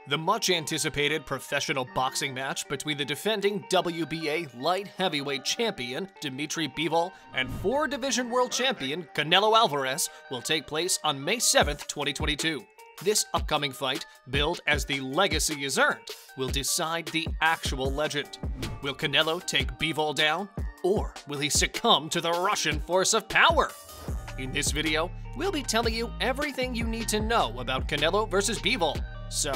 The much-anticipated professional boxing match between the defending WBA Light-heavyweight champion Dmitry Bivol and four-division world champion Canelo Alvarez will take place on May 7th, 2022. This upcoming fight, billed as the Legacy is Earned, will decide the actual legend. Will Canelo take Bivol down, or will he succumb to the Russian force of power? In this video, we'll be telling you everything you need to know about Canelo versus Bivol. So,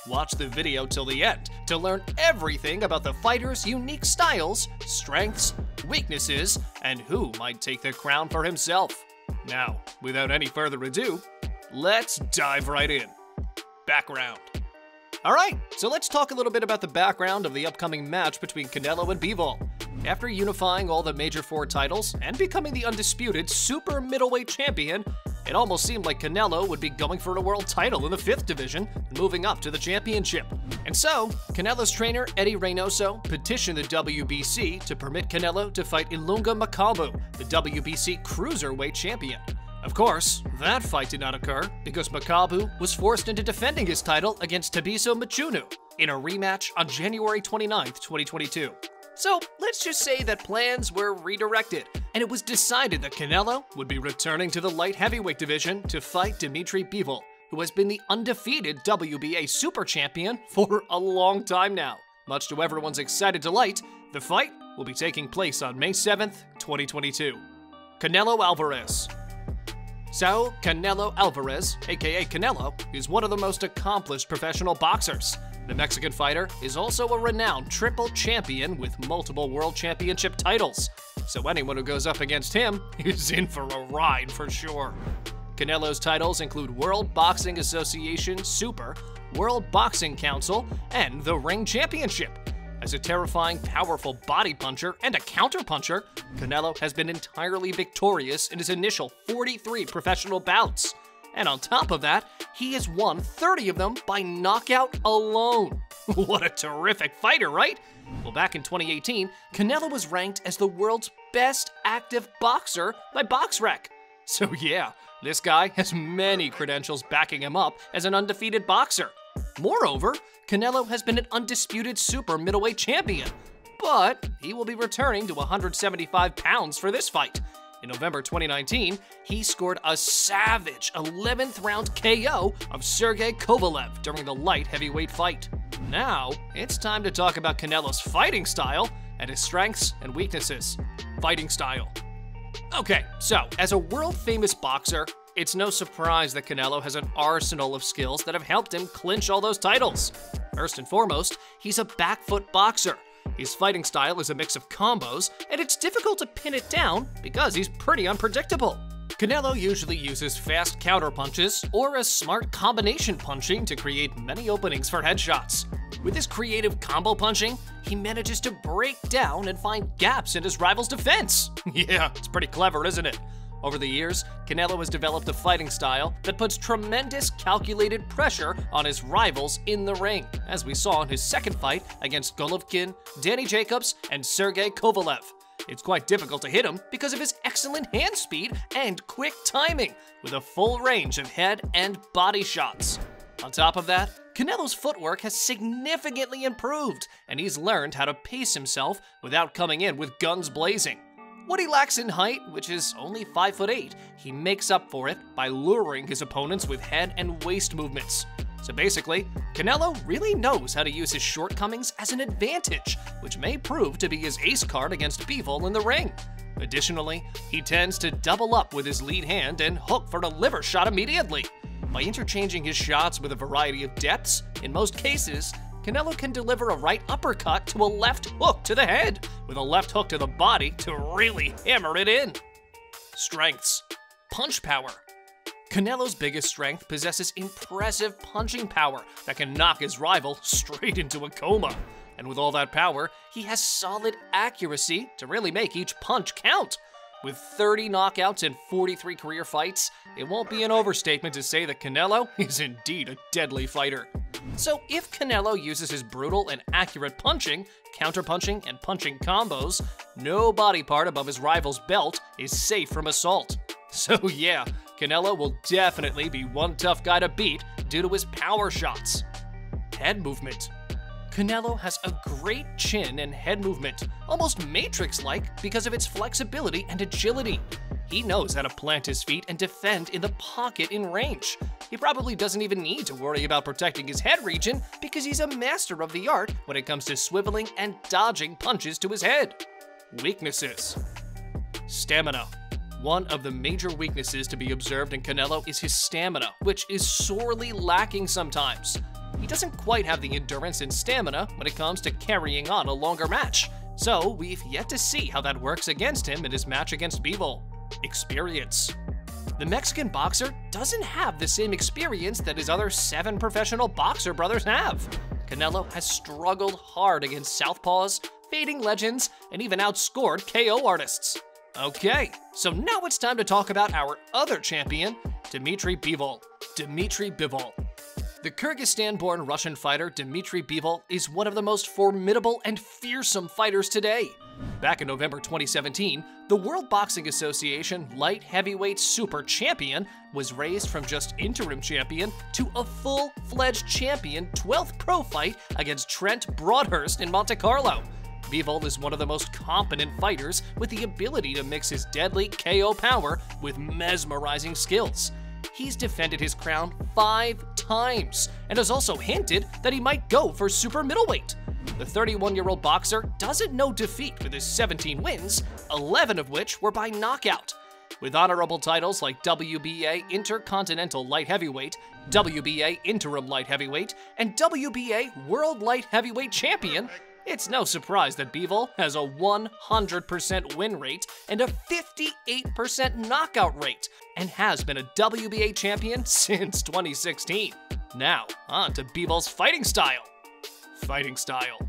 watch the video till the end to learn everything about the fighter's unique styles, strengths, weaknesses, and who might take the crown for himself. Now, without any further ado, let's dive right in. Background. Alright, so let's talk a little bit about the background of the upcoming match between Canelo and Bivol. After unifying all the major four titles and becoming the undisputed super-middleweight champion, it almost seemed like Canelo would be going for a world title in the 5th division and moving up to the championship. And so, Canelo's trainer Eddie Reynoso petitioned the WBC to permit Canelo to fight Ilunga Makabu, the WBC cruiserweight champion. Of course, that fight did not occur because Makabu was forced into defending his title against Thabiso Mchunu in a rematch on January 29, 2022. So let's just say that plans were redirected, and it was decided that Canelo would be returning to the light heavyweight division to fight Dmitry Bivol, who has been the undefeated WBA super champion for a long time now. Much to everyone's excited delight, the fight will be taking place on May 7th, 2022. Canelo Alvarez. Saul Canelo Alvarez, aka Canelo, is one of the most accomplished professional boxers. The Mexican fighter is also a renowned triple champion with multiple world championship titles, so anyone who goes up against him is in for a ride for sure. Canelo's titles include World Boxing Association Super, World Boxing Council, and the Ring Championship. As a terrifying, powerful body puncher and a counter-puncher, Canelo has been entirely victorious in his initial 43 professional bouts. And on top of that, he has won 30 of them by knockout alone. What a terrific fighter, right? Well, back in 2018, Canelo was ranked as the world's best active boxer by BoxRec. So yeah, this guy has many credentials backing him up as an undefeated boxer. Moreover, Canelo has been an undisputed super middleweight champion, but he will be returning to 175 pounds for this fight. In November 2019, he scored a savage 11th round KO of Sergey Kovalev during the light heavyweight fight. Now, it's time to talk about Canelo's fighting style and his strengths and weaknesses. Fighting style. Okay, so as a world-famous boxer, it's no surprise that Canelo has an arsenal of skills that have helped him clinch all those titles. First and foremost, he's a back foot boxer. His fighting style is a mix of combos, and it's difficult to pin it down because he's pretty unpredictable. Canelo usually uses fast counter punches or a smart combination punching to create many openings for headshots. With his creative combo punching, he manages to break down and find gaps in his rival's defense. Yeah, it's pretty clever, isn't it? Over the years, Canelo has developed a fighting style that puts tremendous calculated pressure on his rivals in the ring, as we saw in his second fight against Golovkin, Danny Jacobs, and Sergey Kovalev. It's quite difficult to hit him because of his excellent hand speed and quick timing, with a full range of head and body shots. On top of that, Canelo's footwork has significantly improved, and he's learned how to pace himself without coming in with guns blazing. What he lacks in height, which is only 5'8", he makes up for it by luring his opponents with head and waist movements. So basically, Canelo really knows how to use his shortcomings as an advantage, which may prove to be his ace card against Bivol in the ring. Additionally, he tends to double up with his lead hand and hook for a liver shot immediately. By interchanging his shots with a variety of depths, in most cases, Canelo can deliver a right uppercut to a left hook to the head, with a left hook to the body to really hammer it in. Strengths. Punch power. Canelo's biggest strength possesses impressive punching power that can knock his rival straight into a coma. And with all that power, he has solid accuracy to really make each punch count. With 30 knockouts and 43 career fights, it won't be an overstatement to say that Canelo is indeed a deadly fighter. So if Canelo uses his brutal and accurate punching, counter-punching, and punching combos, no body part above his rival's belt is safe from assault. So yeah, Canelo will definitely be one tough guy to beat due to his power shots. head movement. Canelo has a great chin and head movement, almost Matrix-like because of its flexibility and agility. He knows how to plant his feet and defend in the pocket in range. He probably doesn't even need to worry about protecting his head region because he's a master of the art when it comes to swiveling and dodging punches to his head. Weaknesses. Stamina. One of the major weaknesses to be observed in Canelo is his stamina, which is sorely lacking sometimes. He doesn't quite have the endurance and stamina when it comes to carrying on a longer match, so we've yet to see how that works against him in his match against Bivol. Experience. The Mexican boxer doesn't have the same experience that his other 7 professional boxer brothers have. Canelo has struggled hard against southpaws, fading legends, and even outscored KO artists. Okay, so now it's time to talk about our other champion, Dmitry Bivol. Dmitry Bivol. The Kyrgyzstan-born Russian fighter Dmitry Bivol is one of the most formidable and fearsome fighters today. Back in November 2017, the World Boxing Association light-heavyweight super champion was raised from just interim champion to a full-fledged champion 12th pro fight against Trent Broadhurst in Monte Carlo. Bivol is one of the most competent fighters with the ability to mix his deadly KO power with mesmerizing skills. He's defended his crown 5 times and has also hinted that he might go for super middleweight. The 31-year-old boxer doesn't know defeat with his 17 wins, 11 of which were by knockout. With honorable titles like WBA Intercontinental Light-heavyweight, WBA Interim Light-heavyweight, and WBA World Light-heavyweight Champion, it's no surprise that Bivol has a 100% win rate and a 58% knockout rate, and has been a WBA champion since 2016. Now, on to Bivol's fighting style. Fighting style.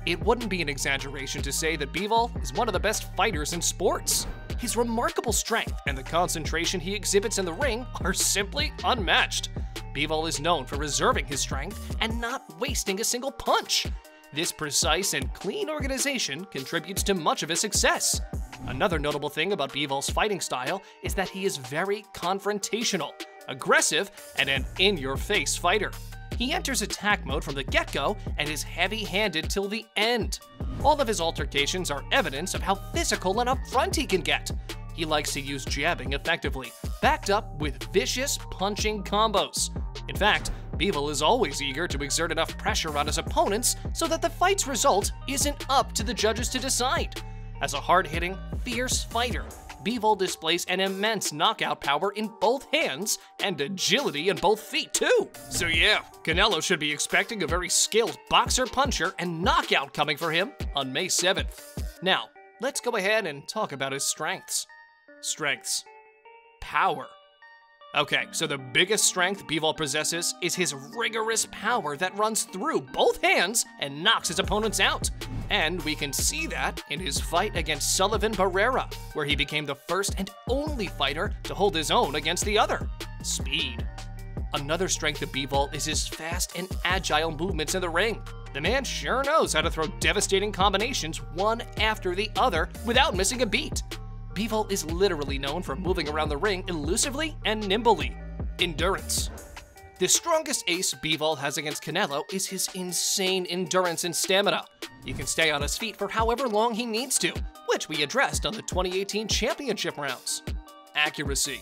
It wouldn't be an exaggeration to say that Bivol is one of the best fighters in sports. His remarkable strength and the concentration he exhibits in the ring are simply unmatched. Bivol is known for reserving his strength and not wasting a single punch. This precise and clean organization contributes to much of his success. Another notable thing about Bivol's fighting style is that he is very confrontational, aggressive, and an in-your-face fighter. He enters attack mode from the get-go and is heavy-handed till the end. All of his altercations are evidence of how physical and upfront he can get. He likes to use jabbing effectively, backed up with vicious punching combos. In fact, Bivol is always eager to exert enough pressure on his opponents so that the fight's result isn't up to the judges to decide. As a hard-hitting, fierce fighter, Bivol displays an immense knockout power in both hands and agility in both feet, too. So yeah, Canelo should be expecting a very skilled boxer, puncher, and knockout coming for him on May 7th. Now, let's go ahead and talk about his strengths. Strengths. Power. Okay, so the biggest strength Bivol possesses is his rigorous power that runs through both hands and knocks his opponents out. And we can see that in his fight against Sullivan Barrera, where he became the first and only fighter to hold his own against the other. Speed. Another strength of Bivol is his fast and agile movements in the ring. The man sure knows how to throw devastating combinations one after the other without missing a beat. Bivol is literally known for moving around the ring elusively and nimbly. Endurance. The strongest ace Bivol has against Canelo is his insane endurance and stamina. He can stay on his feet for however long he needs to, which we addressed on the 2018 championship rounds. Accuracy.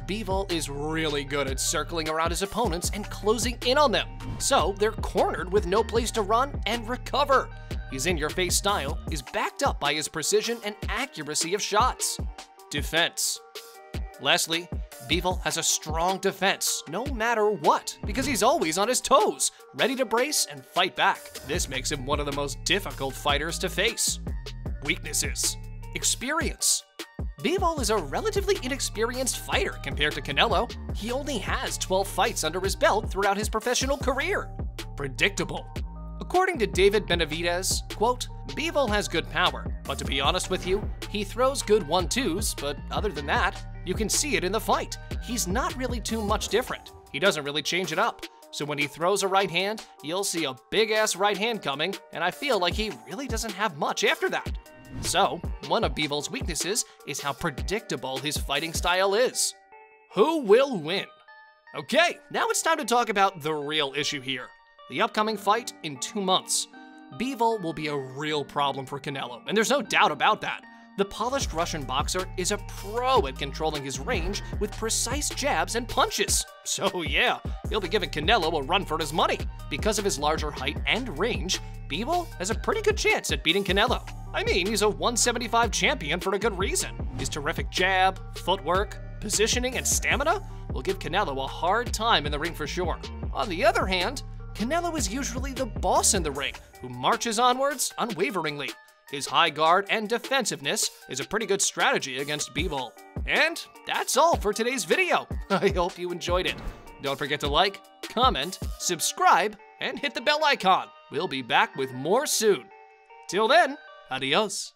Bivol is really good at circling around his opponents and closing in on them, so they're cornered with no place to run and recover. His in-your-face style is backed up by his precision and accuracy of shots. Defense. Lastly, Bivol has a strong defense, no matter what, because he's always on his toes, ready to brace and fight back. This makes him one of the most difficult fighters to face. Weaknesses. Experience. Bivol is a relatively inexperienced fighter compared to Canelo. He only has 12 fights under his belt throughout his professional career. Predictable. According to David Benavidez, quote, Bivol has good power, but to be honest with you, he throws good 1-2s, but other than that, you can see it in the fight. He's not really too much different. He doesn't really change it up. So when he throws a right hand, you'll see a big-ass right hand coming, and I feel like he really doesn't have much after that. So, one of Bivol's weaknesses is how predictable his fighting style is. Who will win? Okay, now it's time to talk about the real issue here. the upcoming fight in 2 months. Bivol will be a real problem for Canelo, and there's no doubt about that. The polished Russian boxer is a pro at controlling his range with precise jabs and punches. So yeah, he'll be giving Canelo a run for his money. Because of his larger height and range, Bivol has a pretty good chance at beating Canelo. I mean, he's a 175 champion for a good reason. His terrific jab, footwork, positioning, and stamina will give Canelo a hard time in the ring for sure. On the other hand, Canelo is usually the boss in the ring, who marches onwards unwaveringly. His high guard and defensiveness is a pretty good strategy against Bivol. And that's all for today's video. I hope you enjoyed it. Don't forget to like, comment, subscribe, and hit the bell icon. We'll be back with more soon. Till then, adios.